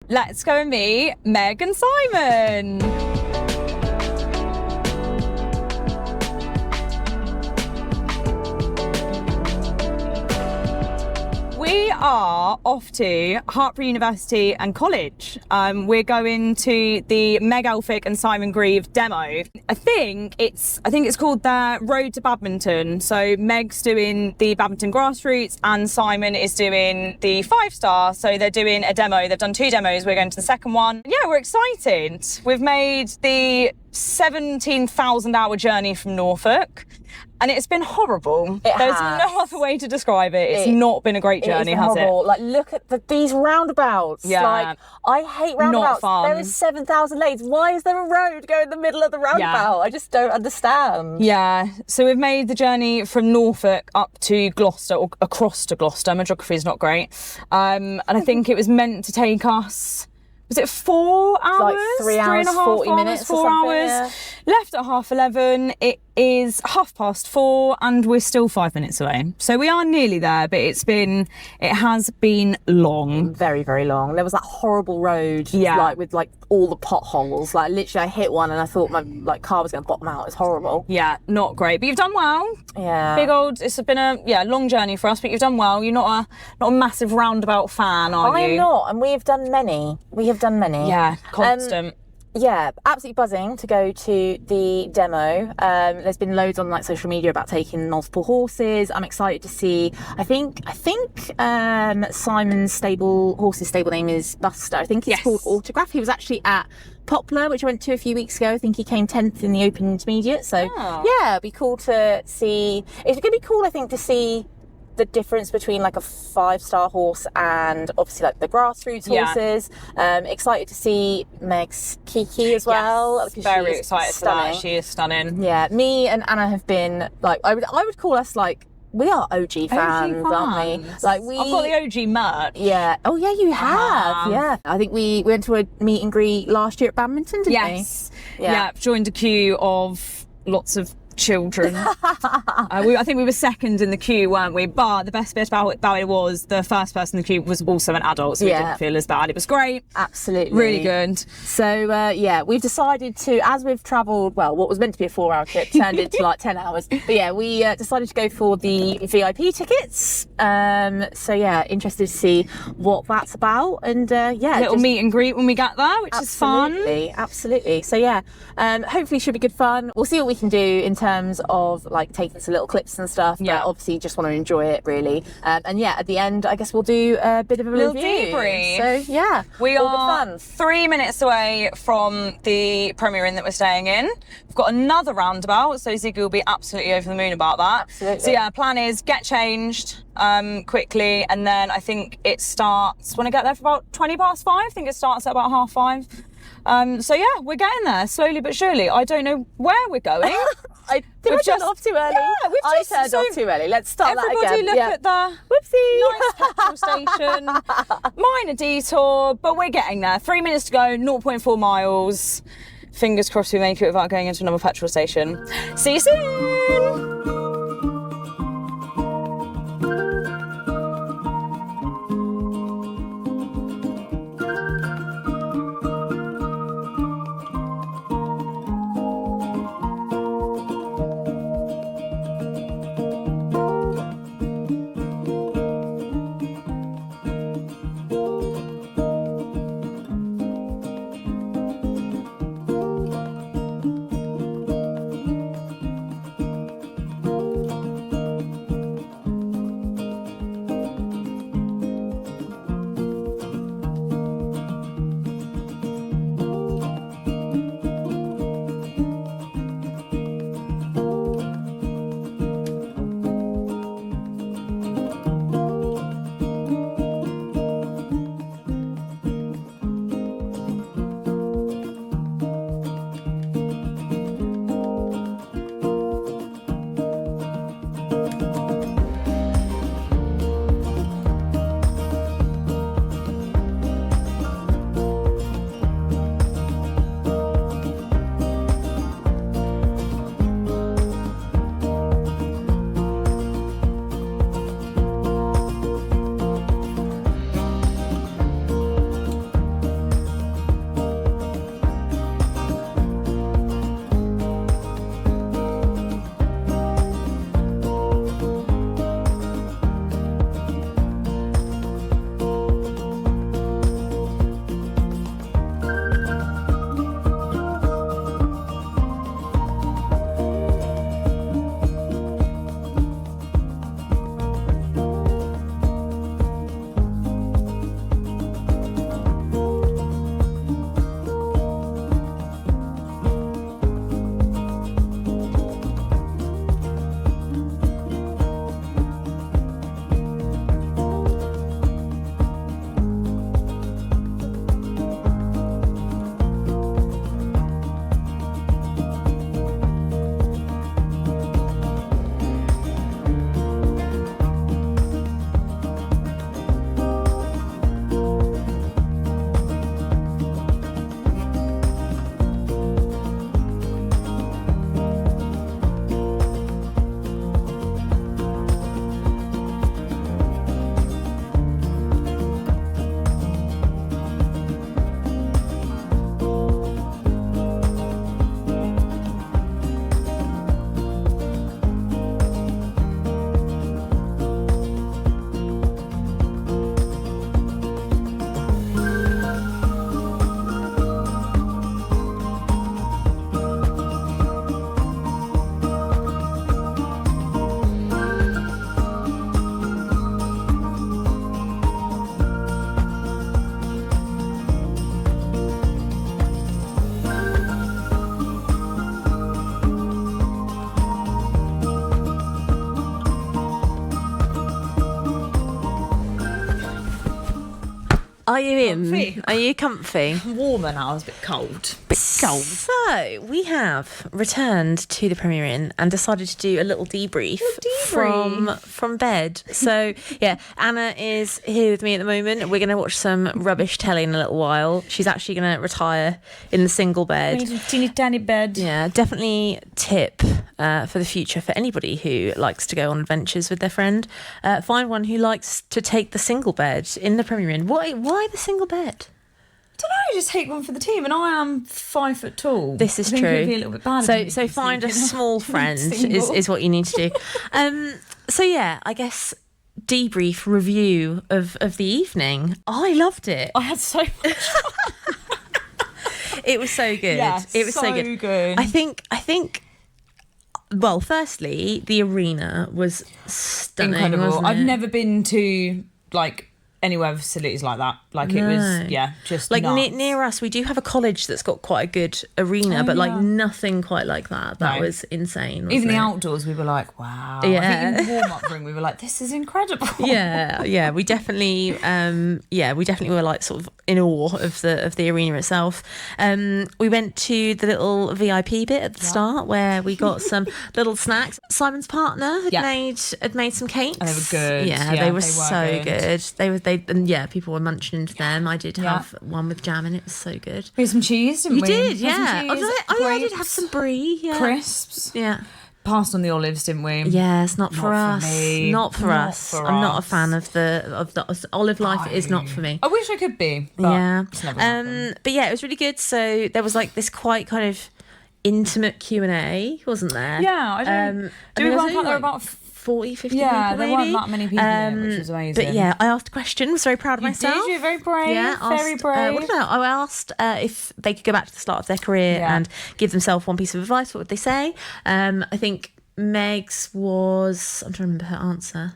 let's go and meet Meg and Simon. We are off to Hartpury University and College. We're going to the Meg Elphick and Simon Grieve demo. I think it's called the Road to Badminton. So Meg's doing the badminton grassroots and Simon is doing the 5-star. So they're doing a demo. They've done 2 demos. We're going to the second one. Yeah, we're excited. We've made the 17,000 hour journey from Norfolk. And it's been horrible. There's no other way to describe it. It's not been a great journey, has horrible. it? Like, look at these roundabouts. Yeah. Like, I hate roundabouts. Not fun. There is 7,000 lanes. Why is there a road going in the middle of the roundabout? I just don't understand. Yeah. So we've made the journey from Norfolk up to Gloucester, or across to Gloucester. My geography is not great. And I think it was meant to take us... Was it 4 hours? Like 3 hours, 3.5 40 hours, minutes 4 or something, hours. yeah. Left at 11:30. It is 4:30 and we're still 5 minutes away. So we are nearly there, but it has been long. Very, very long. There was that horrible road, Yeah. with all the potholes. Like, literally, I hit one and I thought my car was going to bottom out. It's horrible. Yeah, not great. But you've done well. Yeah. It's been a long journey for us, but you've done well. You're not a massive roundabout fan, are you? I am not, and we have done many. Yeah, constant. Yeah, absolutely buzzing to go to the demo. There's been loads on social media about taking multiple horses. I'm excited to see. I think Simon's horse's stable name is Buster. I think it's called Autograph. He was actually at Poplar, which I went to a few weeks ago. I think he came 10th in the Open Intermediate. So yeah, it'd be cool to see. It's going to be cool, I think, to see the difference between a 5-star horse and obviously the grassroots horses. Excited to see Meg's Kiki as well. Yes, very excited for that. She is stunning. Yeah, me and Anna have been I would call us we are OG fans, aren't we? I've got the OG merch. Yeah. Oh yeah, you have. Yeah. I think we went to a meet and greet last year at Badminton, didn't we? Yes. Yeah. Joined a queue of lots of children. I think we were second in the queue, weren't we? But the best bit about it was the first person in the queue was also an adult, so we didn't feel as bad. It was great. Absolutely. Really good. So, we've decided to, as we've travelled, what was meant to be a 4-hour trip turned into 10 hours. But yeah, we decided to go for the VIP tickets. Interested to see what that's about. And little meet and greet when we get there, which is fun. Absolutely. So yeah, hopefully should be good fun. We'll see what we can do in terms of taking some little clips and stuff, but obviously just want to enjoy it really. At the end I guess we'll do a bit of a little review. Debrief. So yeah, we all are good fun. 3 minutes away from the Premier Inn that we're staying in. We've got another roundabout, so Ziggy will be absolutely over the moon about that. Absolutely. So yeah, plan is get changed quickly, and then I think it starts when I get there for about 5:20. I think it starts at about 5:30. So yeah, we're getting there slowly but surely. I don't know where we're going. I turned off too early. Yeah, I turned off too early. Let's start that again. Everybody look at the nice petrol station. Minor detour, but we're getting there. 3 minutes to go, 0.4 miles. Fingers crossed we make it without going into another petrol station. See you soon! Are you in? Comfy. Are you comfy? Warmer now. It's a bit cold. Cold. So we have returned to the Premier Inn and decided to do a little debrief, from bed. So yeah, Anna is here with me at the moment. We're going to watch some rubbish telly in a little while. She's actually going to retire in the single bed. Teeny tiny bed. Yeah, definitely tip for the future for anybody who likes to go on adventures with their friend. Find one who likes to take the single bed in the Premier Inn. Why the single bed? I don't know, just take one for the team, and I am 5 foot tall. This is I think true. It would be a little bit bad. So find a small friend is what you need to do. So yeah, I guess debrief review of the evening. I loved it. I had so much fun. It was so good. Yeah, it was so good. I think. Well, firstly, the arena was stunning. Incredible. Wasn't it? I've never been to anywhere with facilities like that. It was just nuts. Near us, we do have a college that's got quite a good arena, but nothing quite like that. That was insane. Even the it? outdoors, we were like, wow. Yeah. I think in the warm-up room, we were like, this is incredible. Yeah. We definitely, were like sort of in awe of the arena itself. We went to the little VIP bit at the start where we got some little snacks. Simon's partner had made some cakes. And they were good. Yeah, they were so good. People were munching into them. I did have one with jam in it. It was so good. We had some cheese, didn't we? You did, yeah. I did grapes, have some brie. Yeah. crisps. Yeah. Passed on the olives, didn't we? Yes, not for Not us. for me. Not for us. for I'm not a us. fan of the olive life. It is not for me. I wish I could be. But Yeah. it's never happened. But yeah, it was really good. So there was this quite kind of intimate Q&A, wasn't there? Yeah, I don't. Do we work out there about 40, 50 Yeah, people there maybe? weren't that many people in it, which was amazing. But yeah, I asked a question. Was very proud of myself. Did you? Very brave. Yeah, very brave. What did I asked if they could go back to the start of their career and give themselves one piece of advice. What would they say? I think Meg's was... I'm trying to remember her answer.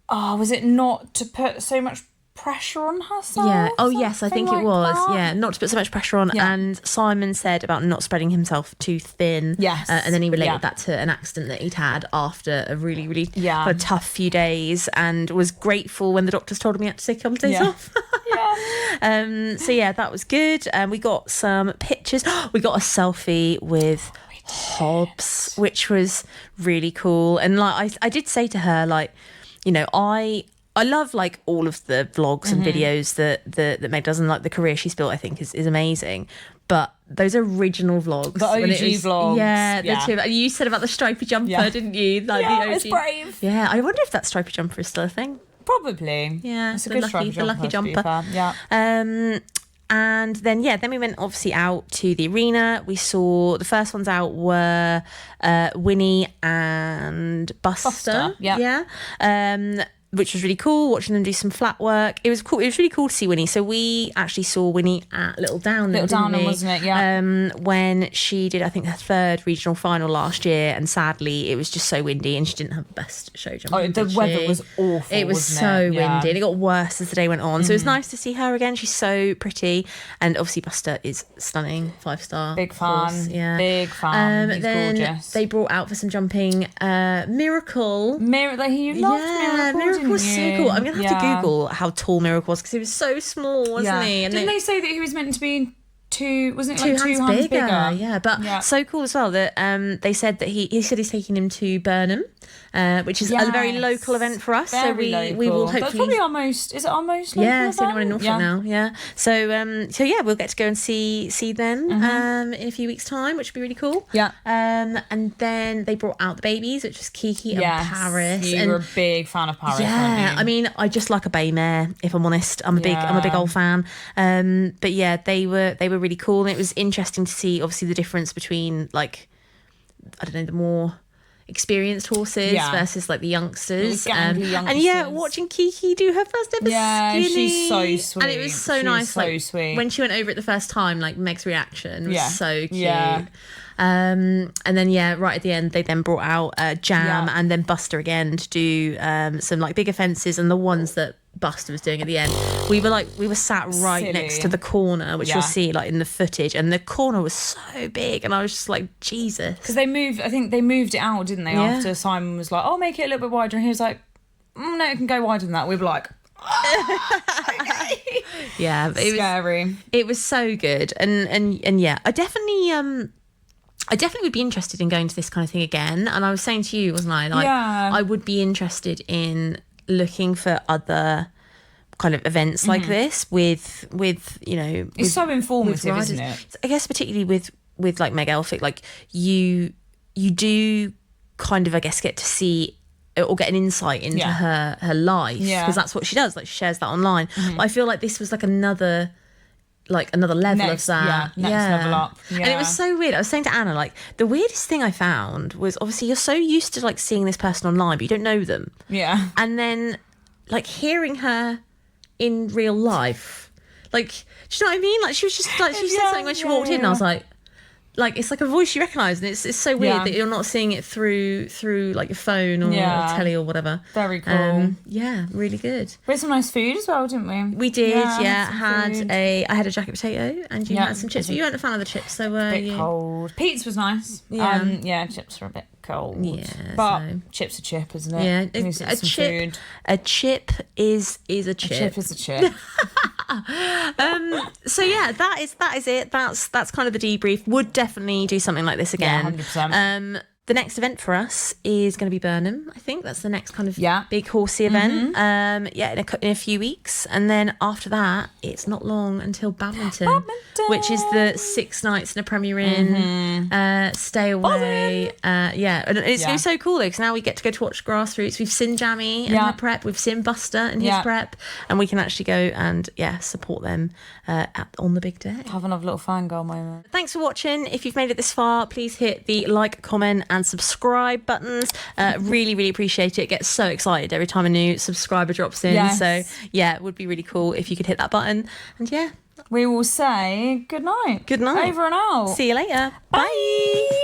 Oh, was it not to put so much pressure on herself? Yeah. Oh, yes, I think it was. That? Yeah, not to put so much pressure on. Yeah. And Simon said about not spreading himself too thin. Yes. And then he related that to an accident that he'd had after a really, really kind of tough few days, and was grateful when the doctors told him he had to take a couple of days off. So yeah, that was good. We got some pictures. We got a selfie with Hobbs, which was really cool. And I did say to her, I love all of the vlogs and videos that Meg does, and the career she's built, I think is amazing. But those original vlogs, the OG vlogs, the two. You said about the stripy jumper, didn't you? The OG. It's brave. Yeah, I wonder if that stripy jumper is still a thing. Probably. Yeah, it's a good lucky jumper. Yeah. And then we went obviously out to the arena. We saw the first ones out were Winnie and Buster. Yeah. Which was really cool, watching them do some flat work. It was cool. It was really cool to see Winnie. So we actually saw Winnie at Little Downham, wasn't it? Yeah. When she did, I think, her third regional final last year, and sadly, it was just so windy, and she didn't have the best show jumping. Oh, the weather was awful. It was so windy, and it got worse as the day went on. So it was nice to see her again. She's so pretty, and obviously Buster is stunning, 5-star. Big fan. Yeah, big fan. He's then gorgeous. They brought out for some jumping Miracle. You loved Miracle. Miracle was so cool. I'm going to have to Google how tall Miracle was, because he was so small, wasn't he? And Didn't they say that he was meant to be two hands bigger? Yeah, but so cool as well that they said that he said he's taking him to Burnham, which is a very local event for us. So we will hopefully... That's probably our most... Is it our most local it's the only one in Norfolk now. Yeah. So we'll get to go and see them in a few weeks' time, which would be really cool. Yeah. And then they brought out the babies, which was Kiki and Paris. You were a big fan of Paris, yeah. I mean, I just like a bay mare, if I'm honest. I'm a big old fan. But yeah, they were really cool, and it was interesting to see obviously the difference between the more experienced horses versus the youngsters. And watching Kiki do her first ever skinny. She's so sweet. And it was so nice. So sweet. When she went over it the first time, Meg's reaction was so cute. Yeah. And then right at the end they then brought out Jam and then Buster again to do some bigger fences, and the ones that Buster was doing at the end, we were sat right next to the corner, which you'll see in the footage, and the corner was so big, and I was just like, Jesus. Because they moved it out, didn't they? After Simon was like, "Oh, make it a little bit wider," and he was like, "No, it can go wider than that." We were like, Yeah, but Scary. It was so good, and yeah, I definitely would be interested in going to this kind of thing again. And I was saying to you, wasn't I? Like, I would be interested in looking for other kind of events like this with you know. It's so informative, isn't it? I guess particularly with like Meg Elphick, like you do kind of, I guess, get to see or get an insight into her life, because that's what she does. Like, she shares that online. But I feel like this was like another level of that. Next level up. And it was so weird. I was saying to Anna, like, the weirdest thing I found was, obviously you're so used to like seeing this person online, but you don't know them. Yeah. And then like hearing her in real life, like, do you know what I mean? Like, she was just like, she said something when she walked in, and I was like, it's like a voice you recognise, and it's so weird that you're not seeing it through like your phone or telly or whatever. Very cool. Yeah, really good. We had some nice food as well, didn't we? We did, I had a jacket potato, and you had some chips, but you weren't a fan of the chips, so a bit cold. Pizza was nice. Chips were a bit cold. Yeah, but chip's a chip, isn't it? Yeah, a chip is a chip. A chip is a chip. So yeah, that is it. That's kind of the debrief. Would definitely do something like this again. 100%. The next event for us is going to be Burnham. I think that's the next kind of big horsey event. In a few weeks, and then after that, it's not long until Badminton, which is the 6 nights in a Premier Inn. Stay away. And it's going to be so cool though, because now we get to go to watch grassroots. We've seen Jamie and her prep. We've seen Buster and his prep, and we can actually go and support them on the big day. Have another little fangirl moment. Thanks for watching. If you've made it this far, please hit the like, comment, and subscribe buttons. Really, really appreciate it. Get so excited every time a new subscriber drops in. So yeah, it would be really cool if you could hit that button. And we will say good night. Over and out. See you later. Bye.